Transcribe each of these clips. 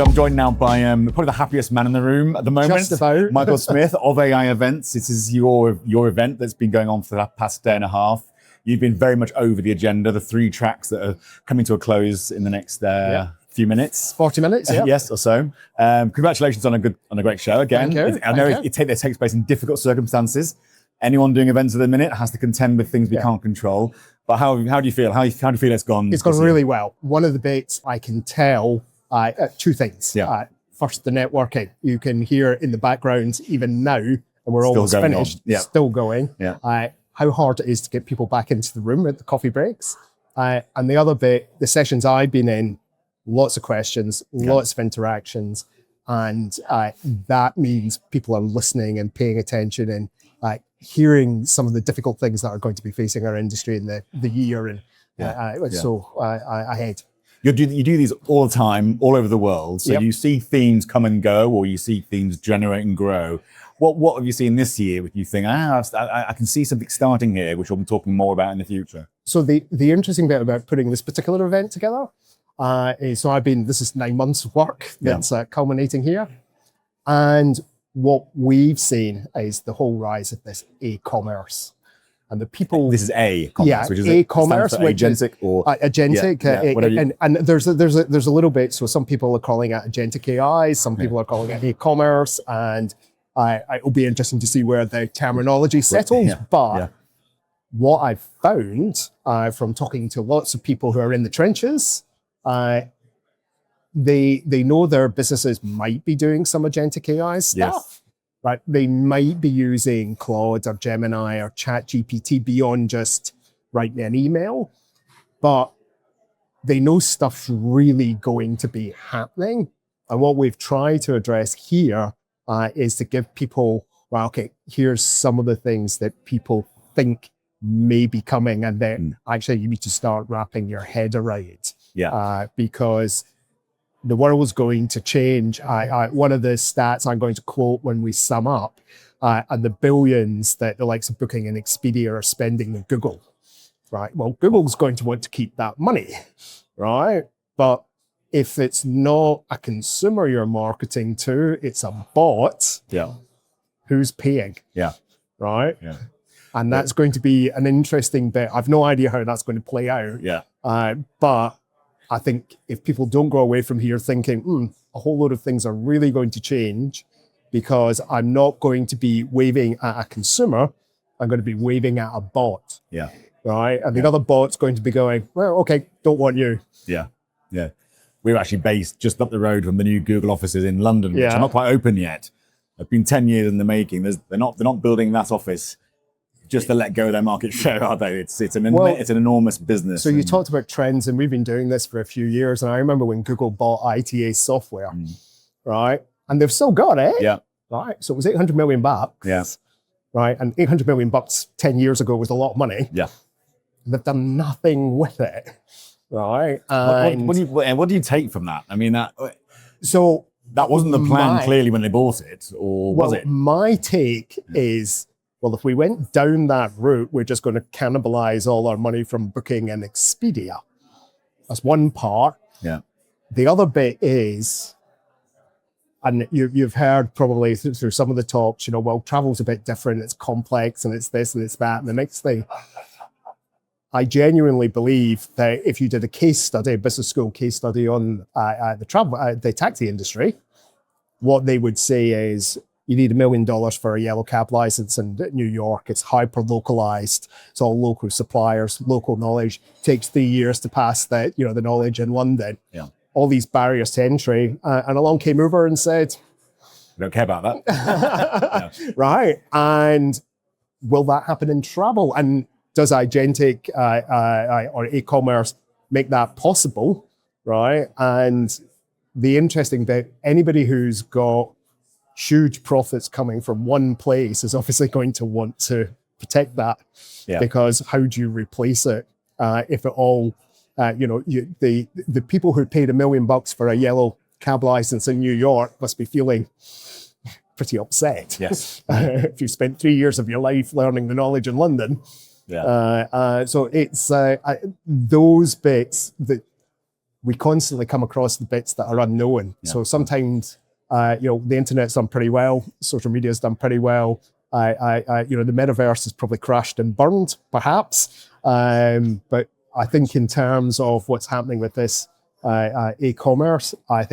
So I'm joined now by probably the happiest man in the room at the moment. Just about. Micheal Smith of AI Events. This is your event that's been going on for the past day and a half. You've been very much over the agenda, the 3 tracks that are coming to a close in the next few minutes. 40 minutes, yeah. Yes, or so. Congratulations on a great show again. Thank you. I know it takes place in difficult circumstances. Anyone doing events at the minute has to contend with things we can't control. But how do you feel? How do you feel it's gone? It's gone really well. One of the bits I can tell, 2 things. Yeah. First, the networking. You can hear in the background even now, and we're Still almost going finished, on. Yeah. still going. Yeah. How hard it is to get people back into the room at the coffee breaks. And the other bit, the sessions I've been in, lots of questions, lots of interactions. And that means people are listening and paying attention and hearing some of the difficult things that are going to be facing our industry in the year. And so ahead. You do these all the time, all over the world. So you see themes come and go, or you see themes generate and grow. What have you seen this year which you think, I can see something starting here, which we'll be talking more about in the future? So the interesting bit about putting this particular event together is, this is 9 months of work that's culminating here. And what we've seen is the whole rise of this e-commerce. And the people... This is a-commerce, which is e-commerce, agentic or... agentic. And there's a little bit, so some people are calling it agentic AI, some people are calling it e-commerce, and it'll be interesting to see where the terminology settles. But what I've found from talking to lots of people who are in the trenches, they know their businesses might be doing some agentic AI stuff. Right, they might be using Claude or Gemini or ChatGPT beyond just writing an email, but they know stuff's really going to be happening. And what we've tried to address here is to give people, here's some of the things that people think may be coming, and then actually you need to start wrapping your head around. Because the world is going to change. One of the stats I'm going to quote when we sum up are the billions that the likes of Booking and Expedia are spending with Google, right? Well, Google's going to want to keep that money, right? But if it's not a consumer you're marketing to, it's a bot, who's paying? Right? And that's going to be an interesting bit. I've no idea how that's going to play out. But I think if people don't go away from here thinking, a whole load of things are really going to change because I'm not going to be waving at a consumer, I'm going to be waving at a bot. Right? And the other bot's going to be going, well, okay, don't want you. We're actually based just up the road from the new Google offices in London, which are not quite open yet. It's been 10 years in the making. They're not building that office just to let go of their market share, are they? It's an enormous business. So you talked about trends, and we've been doing this for a few years. And I remember when Google bought ITA software, right? And they've still got it. Right. So it was $800 million. Right. And $800 million 10 years ago was a lot of money. They've done nothing with it. Right. And what do you take from that? I mean, so that wasn't the plan clearly when they bought it, or was it? My take is, well, if we went down that route, we're just going to cannibalize all our money from Booking and Expedia. That's one part. The other bit is, and you've heard probably through some of the talks, travel's a bit different, it's complex, and it's this and it's that. And the next thing, I genuinely believe that if you did a business school case study on the taxi industry, what they would say is, you need $1 million for a yellow cab license in New York. It's hyper localized. It's all local suppliers, local knowledge. It takes 3 years to pass the knowledge in London. All these barriers to entry. And along came Uber and said, we don't care about that. Right. And will that happen in travel? And does agentic or e-commerce make that possible? Right. And the interesting bit, anybody who's got huge profits coming from one place is obviously going to want to protect that, because how do you replace it if it all, the people who paid $1 million for a yellow cab license in New York must be feeling pretty upset. If you spent 3 years of your life learning the knowledge in London. So it's those bits that we constantly come across the bits that are unknown. Yeah. So sometimes, the internet's done pretty well, social media's done pretty well. The metaverse has probably crashed and burned, perhaps. But I think in terms of what's happening with this e-commerce, I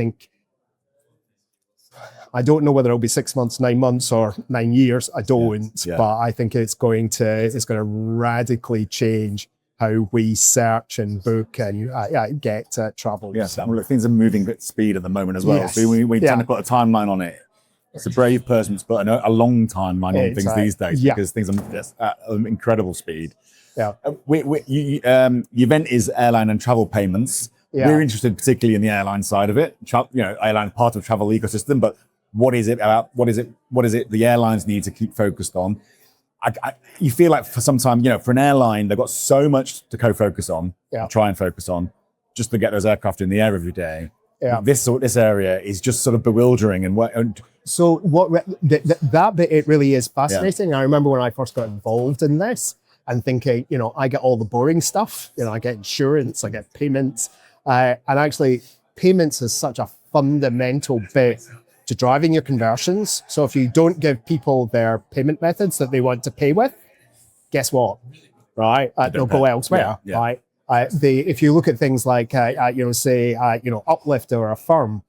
don't know whether it'll be 6 months, 9 months, or 9 years. I don't, but I think it's going to radically change how we search and book and get travel. Yes, well, things are moving at speed at the moment as well. Yes. So we tend to put a timeline on it. It's a brave person to put a long timeline on things these days because things are at an incredible speed. Yeah. Your event is airline and travel payments. Yeah. We're interested particularly in the airline side of it. Airline part of travel ecosystem, but what is it about? What is it the airlines need to keep focused on? You feel like for some time, for an airline, they've got so much to co-focus on, try and focus on, just to get those aircraft in the air every day. Yeah. This area is just sort of bewildering So that bit, it really is fascinating. I remember when I first got involved in this and thinking, I get all the boring stuff. I get insurance, I get payments, and actually payments is such a fundamental bit to driving your conversions. So if you don't give people their payment methods that they want to pay with, guess what? Right? They'll go elsewhere. Yeah. Right? If you look at things like, Uplift or Affirm,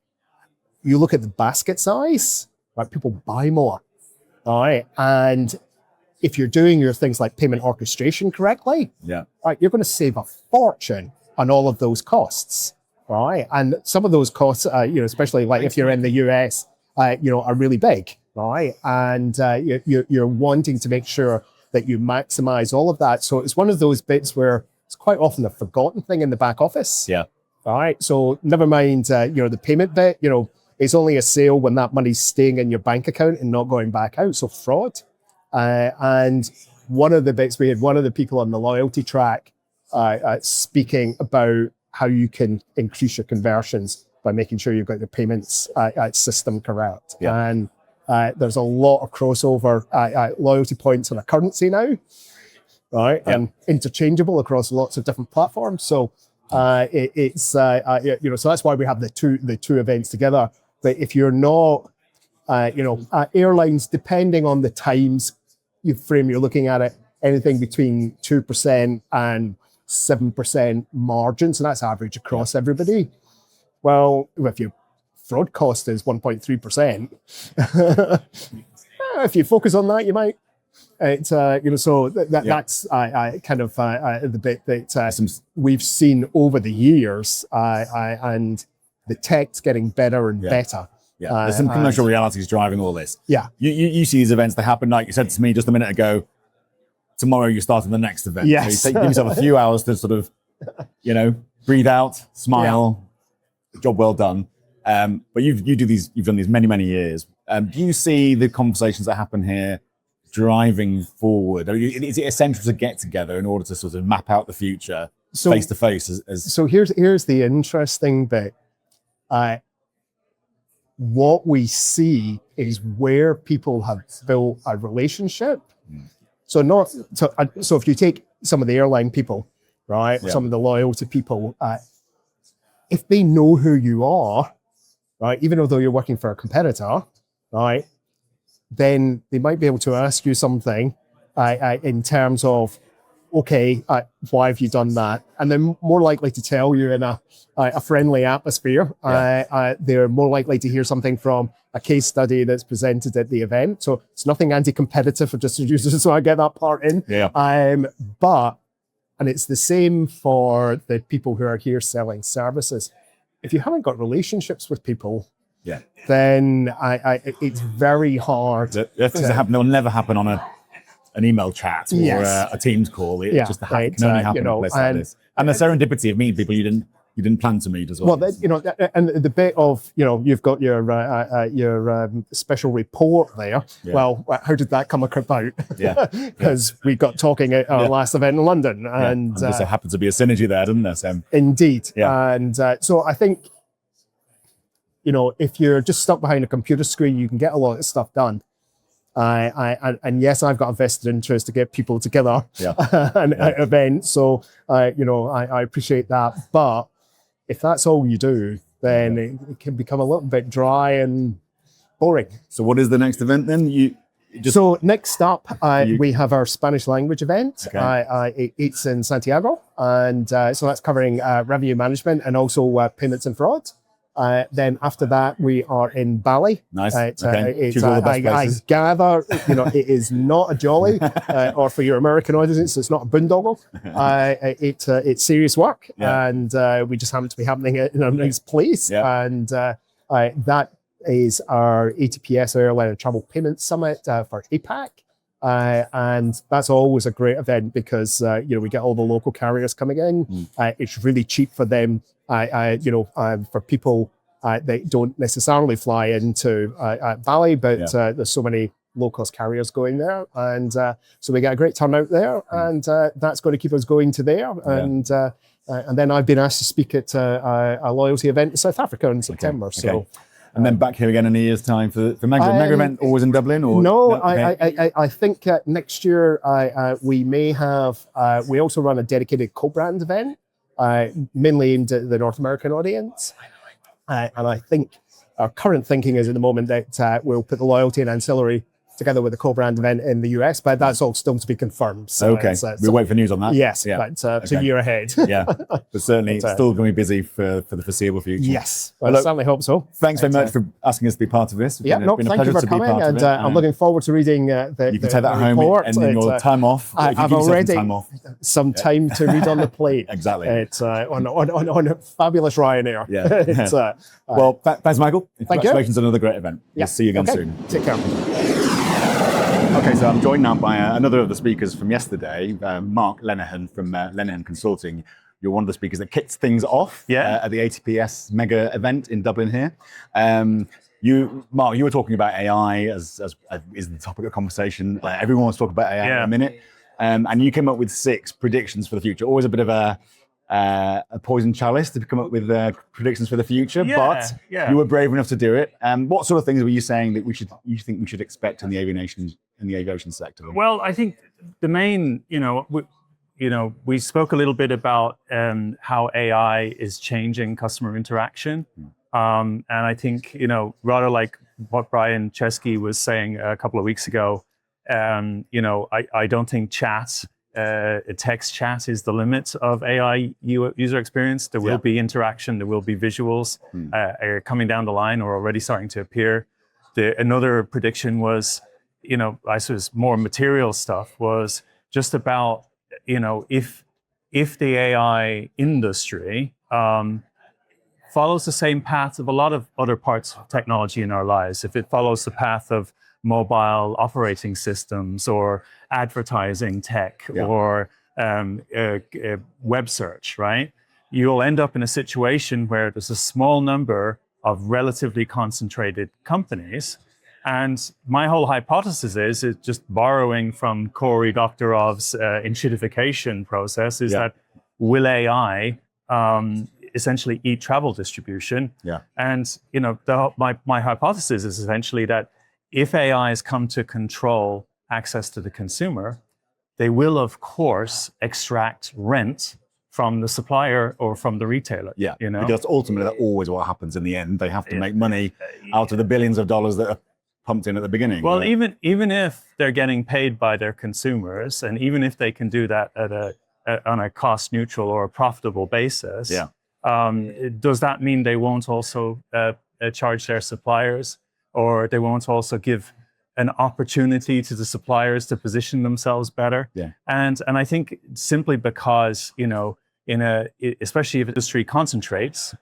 you look at the basket size, right? People buy more. All right. And if you're doing your things like payment orchestration correctly, right, you're going to save a fortune on all of those costs. Right. And some of those costs, especially like if you're in the US, are really big. Right. And you're wanting to make sure that you maximize all of that. So it's one of those bits where it's quite often a forgotten thing in the back office. Yeah. All right. So never mind, the payment bit, it's only a sale when that money's staying in your bank account and not going back out. So fraud. And one of the bits, we had one of the people on the loyalty track speaking about how you can increase your conversions by making sure you've got your payments system correct. Yeah. And there's a lot of crossover. Loyalty points are a currency now, right? Yeah. And interchangeable across lots of different platforms. So so that's why we have the two events together. But if you're not, airlines, depending on the times frame you're looking at it, anything between 2% and 7% margins, and that's average across everybody. Well, if your fraud cost is 1.3%, if you focus on that, you might. It's so that's kind of the bit that we've seen over the years, and the tech's getting better and better. Yeah, there's some commercial realities driving all this. Yeah, you see these events, they happen like you said to me just a minute ago. Tomorrow you're starting the next event. Yes. So you give yourself a few hours to sort of, breathe out, smile, job well done. But you've done these many, many years. Do you see the conversations that happen here driving forward? Is it essential to get together in order to sort of map out the future face to face? So here's the interesting bit. What we see is where people have built a relationship. So if you take some of the airline people, right, some of the loyalty people, if they know who you are, right, even though you're working for a competitor, right, then they might be able to ask you something in terms of, okay, why have you done that? And they're more likely to tell you in a friendly atmosphere. They're more likely to hear something from a case study that's presented at the event. So it's nothing anti-competitive for distributors, so I get that part in. Yeah. And it's the same for the people who are here selling services. If you haven't got relationships with people, then it's very hard. The things that happen, they'll never happen on an email chat or a Teams call. It just can only happen in a place like this. And the serendipity of meeting people you didn't plan to meet as well. Well, and the bit of, you've got your special report there. Yeah. Well, how did that come about? Yeah. Because we got talking at our last event in London. And there happened to be a synergy there, didn't there, Sam? Indeed. Yeah. And so I think, if you're just stuck behind a computer screen, you can get a lot of stuff done. And yes, I've got a vested interest to get people together at events. So, I appreciate that. But if that's all you do, then it can become a little bit dry and boring. So what is the next event then? So next up, we have our Spanish language event. Okay. It's in Santiago, and so that's covering revenue management and also payments and fraud. Then after that, we are in Bali. Nice. I gather, it is not a jolly, or for your American audience, it's not a boondoggle. It's serious work, and we just happen to be happening in a nice place. And that is our ATPS Airline and Travel Payments Summit for APAC. And that's always a great event because we get all the local carriers coming in. It's really cheap for them. For people that don't necessarily fly into Bali, but there's so many low-cost carriers going there, and so we get a great turnout there, and that's going to keep us going to there. And then I've been asked to speak at a loyalty event in South Africa in September. So. And then back here again in a year's time for Mega event, always in Dublin? Or no, okay. I think next year we may have. We also run a dedicated co-brand event, mainly aimed at the North American audience. And I think our current thinking is at the moment that we'll put the loyalty and ancillary together with the co-brand event in the US, but that's all still to be confirmed. So we'll wait for news on that. Yes, but it's a year ahead. But certainly it's still going to be busy for the foreseeable future. Yes, I certainly hope so. Thanks very much for asking us to be part of this. Thank you for coming, and I'm looking forward to reading the You can take that report. home and your time off. I've already some time to read on the plate. Exactly. It's on a fabulous Ryanair. Well, thanks, Michael. Thank you. Congratulations on another great event. We'll see you again soon. Take care. Okay, so I'm joined now by another of the speakers from yesterday, Mark Lenehan from Lenehan Consulting. You're one of the speakers that kicked things off at the ATPS mega event in Dublin here. Mark, you were talking about AI as is the topic of conversation. Everyone wants to talk about AI in a minute. And you came up with 6 predictions for the future. Always a bit of a poison chalice to come up with predictions for the future, but you were brave enough to do it. What sort of things were you saying that you think we should expect in the aviation sector? Well, I think the main, we spoke a little bit about how AI is changing customer interaction, and I think rather like what Brian Chesky was saying a couple of weeks ago. I don't think text chat is the limit of AI user experience. There will be interaction, there will be visuals coming down the line or already starting to appear. Another prediction was, I suppose more material stuff was just about, if the AI industry follows the same path of a lot of other parts of technology in our lives, if it follows the path of mobile operating systems or advertising tech or web search, right? You'll end up in a situation where there's a small number of relatively concentrated companies. And my whole hypothesis is just borrowing from Cory Doctorow's enshittification process is that will AI essentially eat travel distribution? And my hypothesis is essentially that if AIs come to control access to the consumer, they will, of course, extract rent from the supplier or from the retailer. Because ultimately that's always what happens in the end. They have to make money out of the billions of dollars that are pumped in at the beginning. Well, even if they're getting paid by their consumers, and even if they can do that on a cost neutral or a profitable basis, does that mean they won't also charge their suppliers? Or they won't also give an opportunity to the suppliers to position themselves better. And I think simply because, especially if industry concentrates,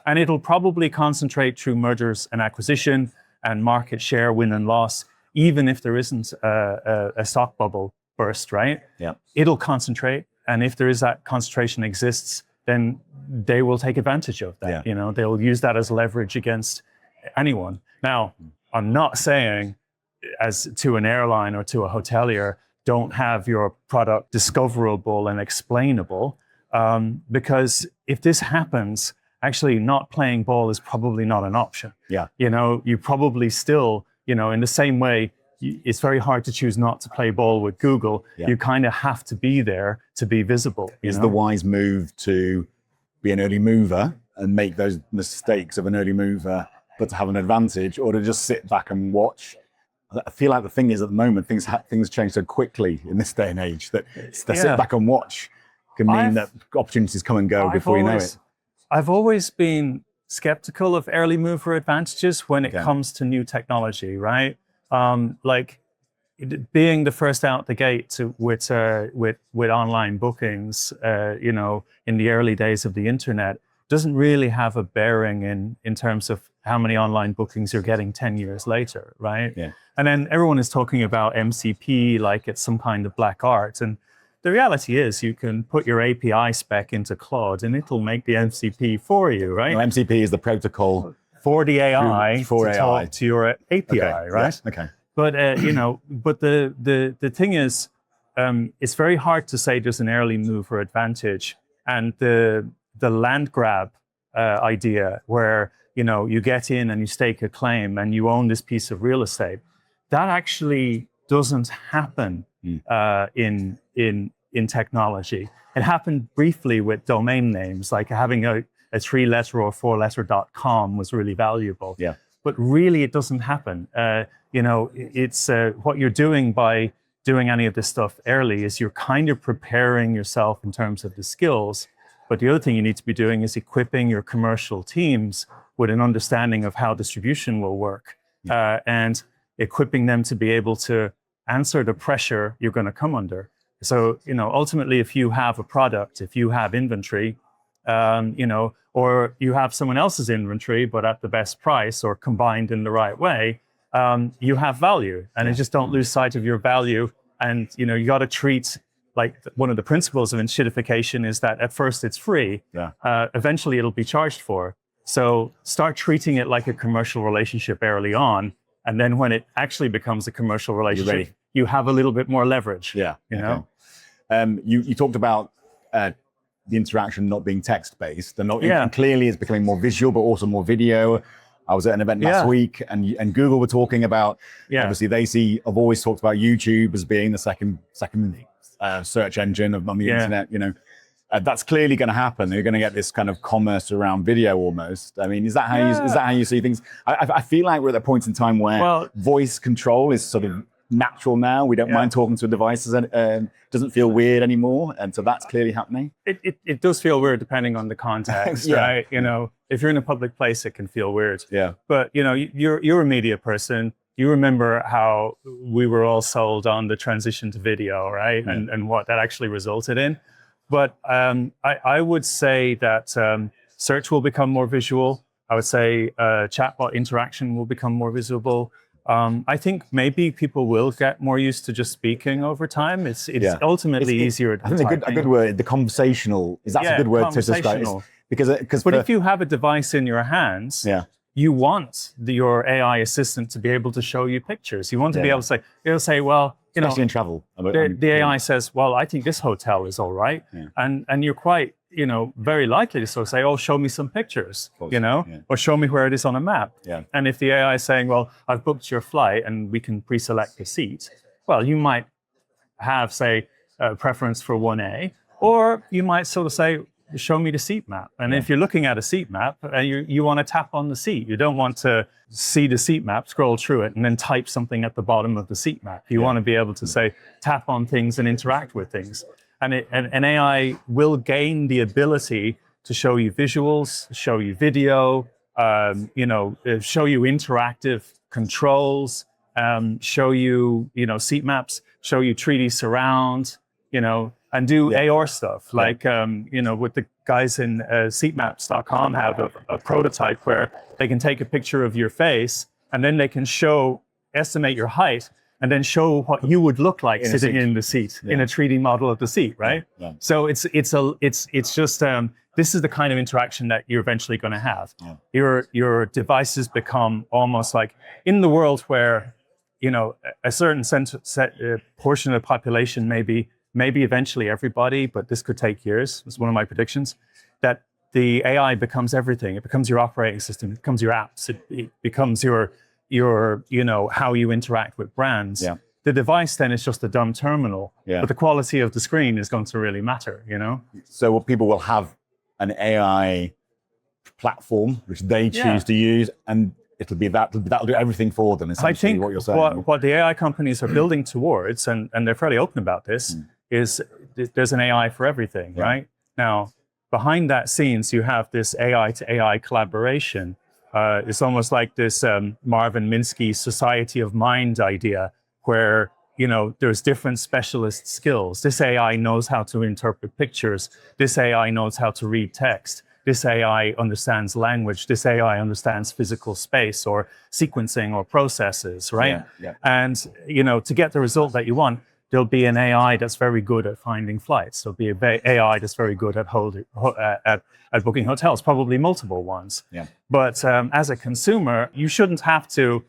and it'll probably concentrate through mergers and acquisition and market share win and loss, even if there isn't a stock bubble burst, right? It'll concentrate. And if there is that concentration exists, then they will take advantage of that. They'll use that as leverage against anyone. Now, I'm not saying as to an airline or to a hotelier, don't have your product discoverable and explainable, because if this happens, actually not playing ball is probably not an option. You probably still, in the same way, it's very hard to choose not to play ball with Google. You kind of have to be there to be visible. Is the wise move to be an early mover and make those mistakes of an early mover, but to have an advantage, or to just sit back and watch. I feel like the thing is, at the moment, things change so quickly in this day and age that to sit back and watch can mean that opportunities come and go before you know it. I've always been skeptical of early mover advantages when it comes to new technology, right? Like being the first out the gate with online bookings, you know, in the early days of the internet, doesn't really have a bearing in terms of how many online bookings you're getting 10 years later, right? Yeah. And then everyone is talking about MCP like it's some kind of black art. And the reality is you can put your API spec into Claude and it'll make the MCP for you, right? No, MCP is the protocol for the AI for to AI. talk to your API, right? Yeah. Okay. But you know, but the thing is, it's very hard to say there's an early mover advantage, and the land grab idea where, you know, you get in and you stake a claim and you own this piece of real estate, that actually doesn't happen in technology. It happened briefly with domain names, like having a 3-letter or 4-letter .com was really valuable. Yeah. But really, it doesn't happen. You know, it's what you're doing by doing any of this stuff early is you're kind of preparing yourself in terms of the skills. But the other thing you need to be doing is equipping your commercial teams with an understanding of how distribution will work, and equipping them to be able to answer the pressure you're going to come under. So, you know, ultimately, if you have a product, if you have inventory, you know, or you have someone else's inventory, but at the best price or combined in the right way, you have value. And you just don't lose sight of your value. And, you know, you got to treat, like, one of the principles of enshittification is that at first it's free. Eventually it'll be charged for. So start treating it like a commercial relationship early on. And then when it actually becomes a commercial relationship, you have a little bit more leverage. Yeah. You know? You talked about the interaction not being text-based, and clearly it's becoming more visual, but also more video. I was at an event last week, and Google were talking about, obviously have always talked about YouTube as being the second search engine on the internet. You know, that's clearly going to happen. You're going to get this kind of commerce around video almost. I mean, is that how you see things? I feel like we're at a point in time where voice control is sort of natural now. We don't mind talking to devices, and doesn't feel weird anymore. And so that's clearly happening. It does feel weird depending on the context, right? You know, if you're in a public place, it can feel weird. Yeah. But, you know, you're a media person. You remember how we were all sold on the transition to video, right? And what that actually resulted in. But I would say that search will become more visual. I would say chatbot interaction will become more visible. I think maybe people will get more used to just speaking over time. It's ultimately easier. I think a good word, the conversational, is that a good word to describe it? But if you have a device in your hands, you want your AI assistant to be able to show you pictures. You want to be able to say, it'll say, well, you know, especially in travel. The AI says, well, I think this hotel is all right. And you're quite, you know, very likely to sort of say, oh, show me some pictures, you know, or show me where it is on a map. And if the AI is saying, well, I've booked your flight and we can pre-select a seat, well, you might have, say, a preference for 1A, or you might sort of say, show me the seat map. And if you're looking at a seat map, you want to tap on the seat. You don't want to see the seat map, scroll through it, and then type something at the bottom of the seat map. You want to be able to say, tap on things and interact with things. And an AI will gain the ability to show you visuals, show you video, you know, show you interactive controls, show you, you know, seat maps, show you 3D surround, you know, and do AR stuff. Like, you know, with the guys in seatmaps.com have a prototype where they can take a picture of your face and then they can estimate your height and then show what you would look like sitting in the seat, in a 3D model of the seat, right? So it's just, this is the kind of interaction that you're eventually going to have. Your devices become almost like, in the world where, you know, a certain portion of the population, maybe eventually everybody, but this could take years, it's one of my predictions, that the AI becomes everything. It becomes your operating system, it becomes your apps, it becomes your you know, how you interact with brands. The device then is just a dumb terminal, but the quality of the screen is going to really matter, you know? So people will have an AI platform which they choose to use, and that'll do everything for them. Essentially, I think what you're saying. What the AI companies are building towards, and they're fairly open about this, is there's an AI for everything, right? Now, behind that scenes, you have this AI to AI collaboration. It's almost like this Marvin Minsky society of mind idea, where there's different specialist skills. This AI knows how to interpret pictures. This AI knows how to read text. This AI understands language. This AI understands physical space or sequencing or processes, right? And to get the result that you want, there'll be an AI that's very good at finding flights. There'll be an AI that's very good at booking hotels, probably multiple ones. But as a consumer, you shouldn't have to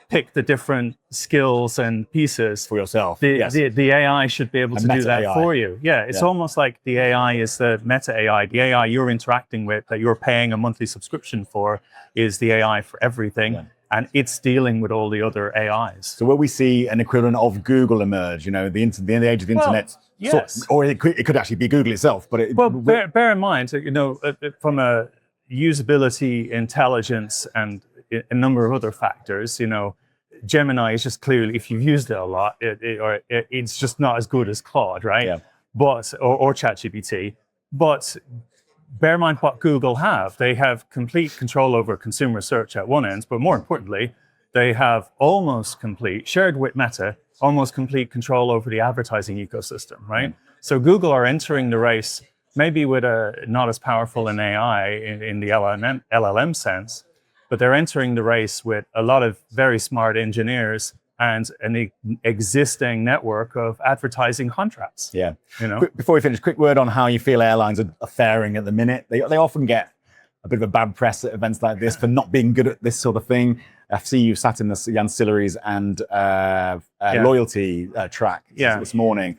pick the different skills and pieces for yourself. The AI should be able to do that for you. It's almost like the AI is the meta AI. The AI you're interacting with, that you're paying a monthly subscription for, is the AI for everything. And it's dealing with all the other AIs. So will we see an equivalent of Google emerge, the age of the internet? Yes. Or it could actually be Google itself. But bear in mind, from a usability, intelligence, and a number of other factors, Gemini is just clearly, if you've used it a lot, it's just not as good as Claude, right? But or ChatGPT. But bear in mind what Google have. They have complete control over consumer search at one end, but more importantly, they have shared with Meta, almost complete control over the advertising ecosystem, right? So Google are entering the race, maybe with not as powerful an AI in the LLM sense, but they're entering the race with a lot of very smart engineers and an existing network of advertising contracts. Before we finish, quick word on how you feel airlines are faring at the minute. They often get a bit of a bad press at events like this for not being good at this sort of thing. I see you sat in the ancillaries and loyalty track this morning.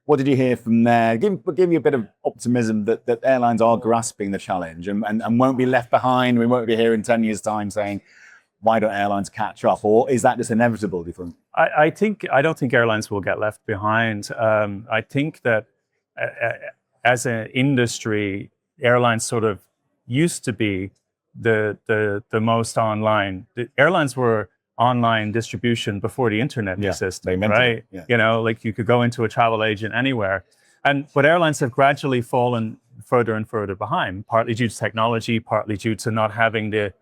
What did you hear from there? Give you a bit of optimism that airlines are grasping the challenge and won't be left behind. We won't be here in 10 years' time saying, why don't airlines catch up? Or is that just inevitable, do you think? I don't think airlines will get left behind. I think that as an industry, airlines sort of used to be the most online. The airlines were online distribution before the internet existed, right? Like you could go into a travel agent anywhere. But airlines have gradually fallen further and further behind, partly due to technology, partly due to not having the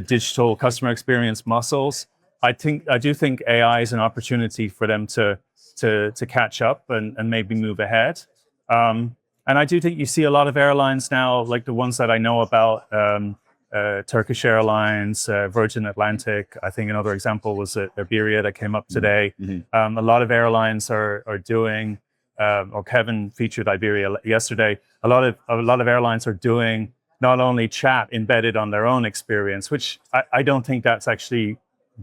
digital customer experience muscles. I do think AI is an opportunity for them to catch up and maybe move ahead. And I do think you see a lot of airlines now, like the ones that I know about, Turkish Airlines, Virgin Atlantic. I think another example was Iberia that came up today. A lot of airlines are doing, or Kevin featured Iberia yesterday. A lot of airlines are doing not only chat embedded on their own experience, which I don't think that's actually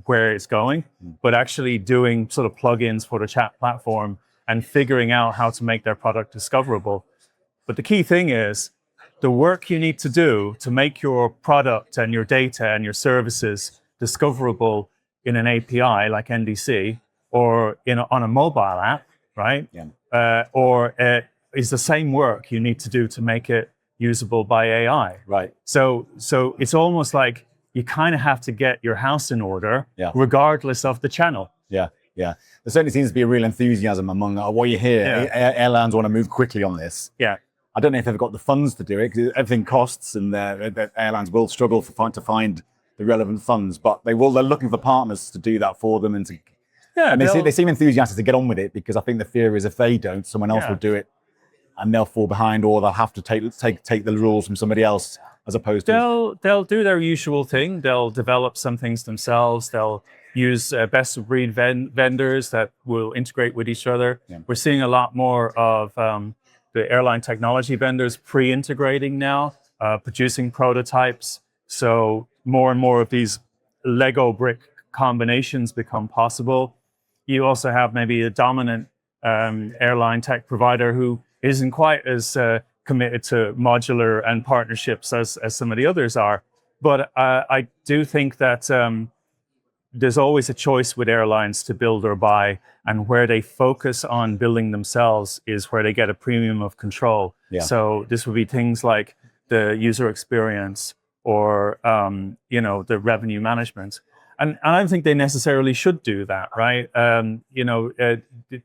where it's going, but actually doing sort of plugins for the chat platform and figuring out how to make their product discoverable. But the key thing is the work you need to do to make your product and your data and your services discoverable in an API like NDC or on a mobile app, right? Is the same work you need to do to make it usable by AI. Right. So it's almost like you kind of have to get your house in order, regardless of the channel. There certainly seems to be a real enthusiasm among what you hear. Airlines want to move quickly on this. I don't know if they've got the funds to do it, because everything costs, and the airlines will struggle to find the relevant funds. But they're looking for partners to do that for them, and they seem enthusiastic to get on with it, because I think the fear is if they don't, someone else will do it, and they'll fall behind, or they'll have to take the rules from somebody else, as opposed to they'll do their usual thing. They'll develop some things themselves. They'll use best of breed vendors that will integrate with each other. We're seeing a lot more of the airline technology vendors pre-integrating now, producing prototypes. So more and more of these Lego brick combinations become possible. You also have maybe a dominant airline tech provider who isn't quite as committed to modular and partnerships as some of the others are. But I do think that there's always a choice with airlines to build or buy, and where they focus on building themselves is where they get a premium of control. So this would be things like the user experience or the revenue management. And I don't think they necessarily should do that, right?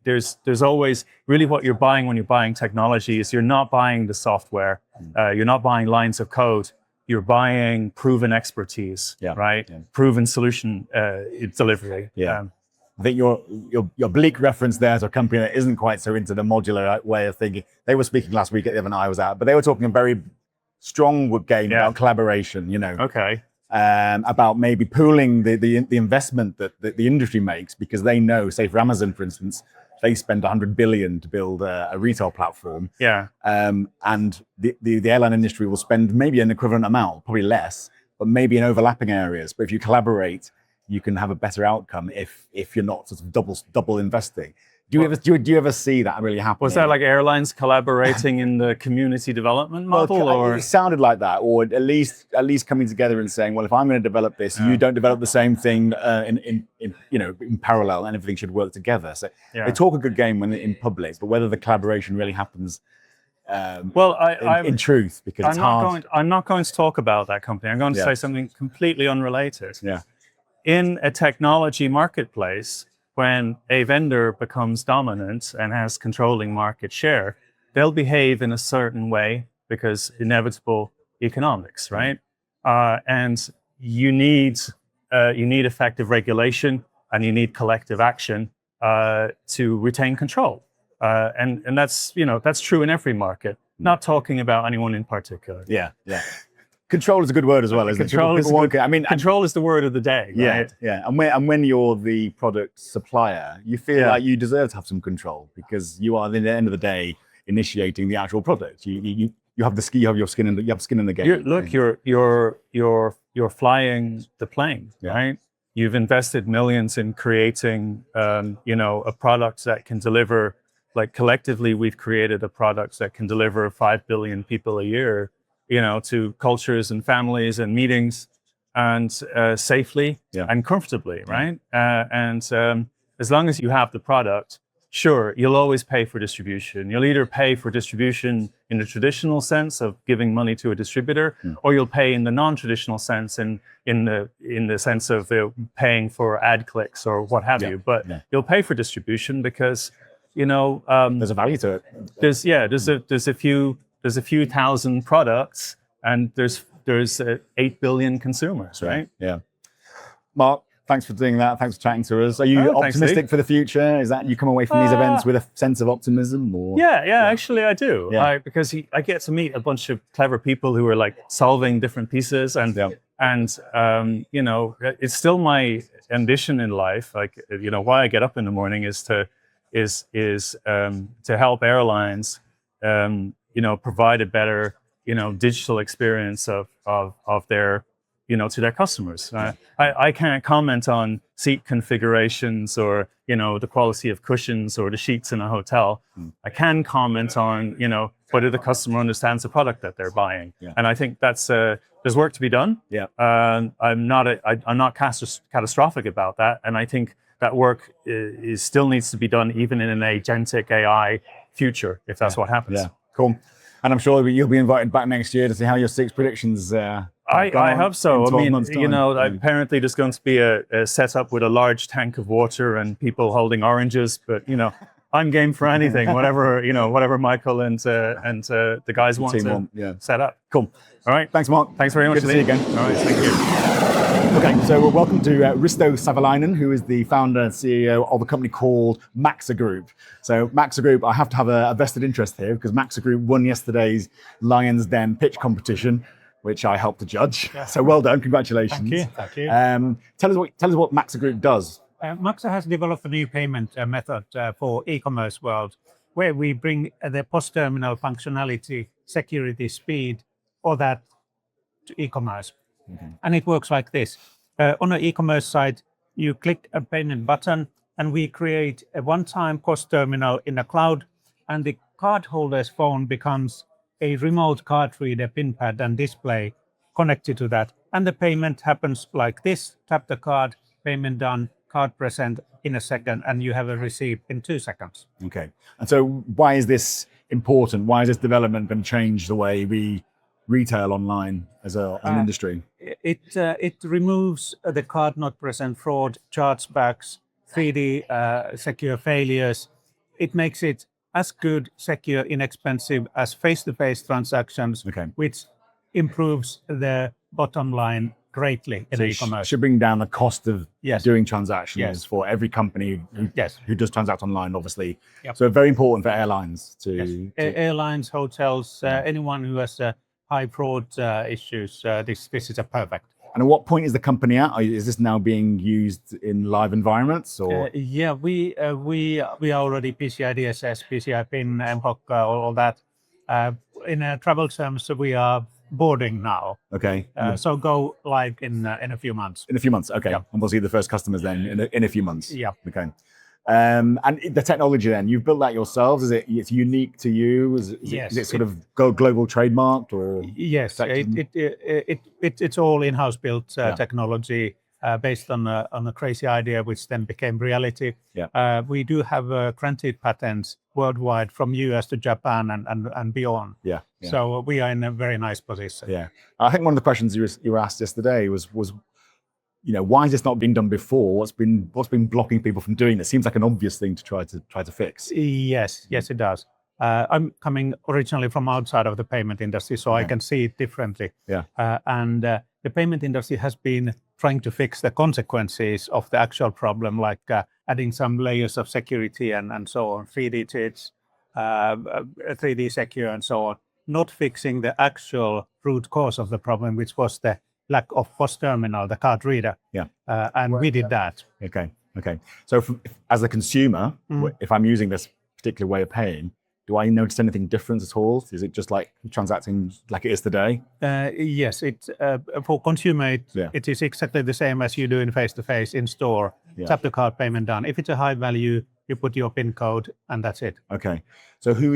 There's always really what you're buying when you're buying technology is you're not buying the software, you're not buying lines of code, you're buying proven expertise, right? Yeah. Proven solution delivery. Yeah. I think your bleak reference there to a company that isn't quite so into the modular way of thinking. They were speaking last week at the event I was at, but they were talking a very strong game about collaboration. Okay. About maybe pooling the investment that the industry makes, because they know, say for Amazon, for instance, they spend 100 billion to build a retail platform. Yeah. And the airline industry will spend maybe an equivalent amount, probably less, but maybe in overlapping areas. But if you collaborate, you can have a better outcome if you're not sort of double investing. Do you ever see that really happen? Was that like airlines collaborating in the community development model, or it sounded like that, or at least coming together and saying, well, if I'm going to develop this, you don't develop the same thing in parallel, and everything should work together. So they talk a good game when in public, but whether the collaboration really happens, in truth, because it's hard. I'm not going to talk about that company. I'm going to say something completely unrelated. Yeah. In a technology marketplace, when a vendor becomes dominant and has controlling market share, they'll behave in a certain way because inevitable economics, right? And you need effective regulation, and you need collective action to retain control. And that's true in every market. Not talking about anyone in particular. Yeah. Control is a good word as well, isn't it? Control is the word of the day, right? Yeah. And when you're the product supplier, you feel like you deserve to have some control, because you are, at the end of the day, initiating the actual product. You have the ski, you have skin in the game. You're flying the plane, right? You've invested millions in creating, a product that can deliver. Like collectively, we've created a product that can deliver 5 billion people a year, to cultures and families and meetings, and safely and comfortably, right? And as long as you have the product, sure, you'll always pay for distribution. You'll either pay for distribution in the traditional sense of giving money to a distributor, or you'll pay in the non-traditional sense, in the sense of paying for ad clicks or what have you. But you'll pay for distribution because there's a value to it. There's a few thousand products, and there's 8 billion consumers, right? Yeah. Mark, thanks for doing that. Thanks for chatting to us. Are you optimistic for the future? Is that you come away from these events with a sense of optimism? Or actually I do. Because I get to meet a bunch of clever people who are like solving different pieces, and it's still my ambition in life. Like, why I get up in the morning is to help airlines, provide a better, digital experience of their, to their customers. I can't comment on seat configurations or, the quality of cushions or the sheets in a hotel. I can comment on, whether the customer understands the product that they're buying. And I think that's, there's work to be done. I'm not catastrophic about that. And I think that work still needs to be done even in an agentic AI future, if that's what happens. Yeah, cool. And I'm sure you'll be invited back next year to see how your 6 predictions I hope so. Apparently there's going to be a setup with a large tank of water and people holding oranges, but I'm game for anything, whatever Micheal and the guys want to set up. Cool. All right. Thanks, Mark. Thanks very much. Good to see you again. All right. Thank you. Okay, so welcome to Risto Savolainen, who is the founder and CEO of a company called Maxa Group. So Maxa Group, I have to have a vested interest here because Maxa Group won yesterday's Lion's Den pitch competition, which I helped to judge. Yeah. So well done, congratulations. Thank you. Tell us what Maxa Group does. Maxa has developed a new payment method for e-commerce world, where we bring the post-terminal functionality, security, speed, all that to e-commerce. And it works like this. On an e-commerce site, you click a payment button, and we create a one-time POS terminal in the cloud, and the cardholder's phone becomes a remote card reader, PIN pad, and display connected to that. And the payment happens like this. Tap the card, payment done, card present in a second, and you have a receipt in 2 seconds. Okay. And so why is this important? Why is this development going to change the way we retail online as an industry? It removes the card not present fraud, chargebacks, 3D secure failures. It makes it as good, secure, inexpensive as face-to-face transactions, which improves the bottom line greatly in e-commerce. Should bring down the cost of doing transactions for every company who does transact online, obviously. So very important for airlines to airlines, hotels, anyone who has high fraud issues. This is a perfect. And at what point is the company at? Is this now being used in live environments? Or we are already PCI DSS, PCI PIN, MHOC, all that. In travel terms, we are boarding now. Okay. So go live in a few months. In a few months, okay. And we'll see the first customers then in a few months. Yeah. Okay. And the technology then, you've built that yourselves? It's unique to you? Is it sort of global trademarked or? Yes, it's all in-house built technology based on a crazy idea, which then became reality. We do have granted patents worldwide from US to Japan and beyond. So we are in a very nice position. I think one of the questions you were asked yesterday was why has this not been done before? What's been blocking people from doing this? Seems like an obvious thing to try to fix. Yes, it does. I'm coming originally from outside of the payment industry, so I can see it differently. And the payment industry has been trying to fix the consequences of the actual problem, like adding some layers of security and so on, 3 digits, 3D secure and so on, not fixing the actual root cause of the problem, which was the lack of POS terminal, the card reader. And we did that. Okay. So as a consumer, if I'm using this particular way of paying, do I notice anything different at all? Is it just like transacting like it is today? Yes, for consumer, it is exactly the same as you do in face-to-face in store. Tap the card, payment done. If it's a high value, you put your PIN code and that's it. Okay. So who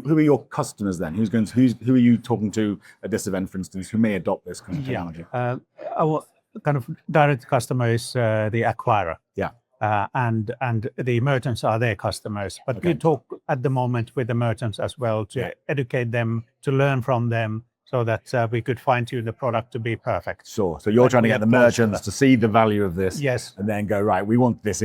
are your customers then? Who are you talking to at this event, for instance, who may adopt this kind of technology? Our kind of direct customer is the acquirer. And the merchants are their customers. But we talk at the moment with the merchants as well to educate them, to learn from them, so that we could fine-tune the product to be perfect. Sure. So you're trying to get the merchants to see the value of this, and then go, right, we want this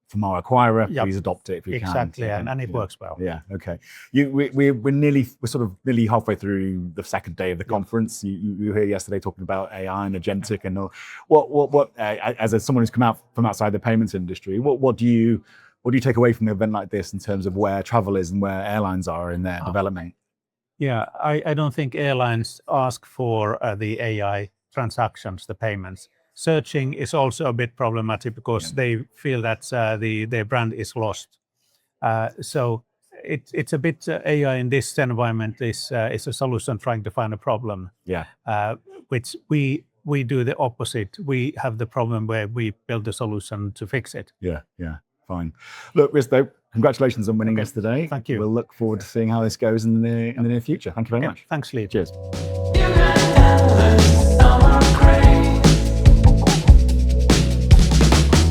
from our acquirer. Please adopt it if you can. Exactly, and it works well. Okay. We're sort of nearly halfway through the second day of the conference. You were here yesterday talking about AI and agentic and all. What as someone who's come out from outside the payments industry, what do you take away from an event like this in terms of where travel is and where airlines are in their development? I don't think airlines ask for the AI transactions, the payments. Searching is also a bit problematic because they feel that their brand is lost. So it's a bit AI in this environment is a solution trying to find a problem. Which we do the opposite. We have the problem where we build the solution to fix it. Fine. Look, Risto, congratulations on winning yesterday. Thank you. We'll look forward to seeing how this goes in the near future. Thank you very much. Thanks, Lee. Cheers.